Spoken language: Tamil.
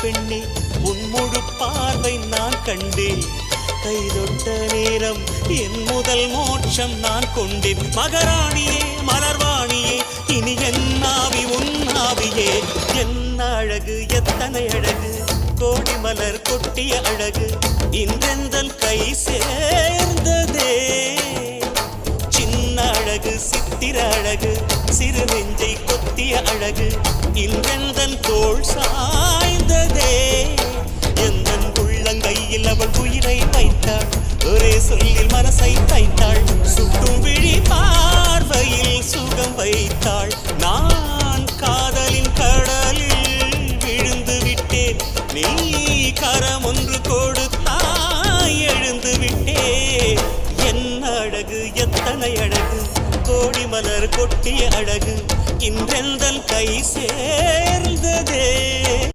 பெண்ணே உன் முழு பார்வை நான் கண்டேன் கைதொட்ட நேரம் என் முதல் மோட்சம் நான் கொண்டேன் மகராணியே மலர்வாணியே இனி என் ஆவி உன் ஆவியே என்ன அழகு எத்தனை அழகு கோடி மலர் கொட்டிய அழகு இன்றெந்தன் கை சேர்ந்ததே சின்ன அழகு சித்திர அழகு சிறு நெஞ்சை கொத்திய அழகு இன்றெந்தன் தோள் சாய்ந்ததே எந்தன் உள்ளங்கையில் அவள் உயிரை வைத்தாள் ஒரே சொல்லில் மனசை தைத்தாள் சுட்டும் விழி பார்வையில் சுகம் வைத்தாள் நான் காதலின் கடலில் விழுந்து விட்டேன் நீ கரம் ஒன்று கொடுத்தாய் எழுந்து விட்டேன் என்ன அழகு எத்தனை அழகு கோடி மலர் கொட்டிய அழகு இன்றெந்தன் கை சேர்ந்ததே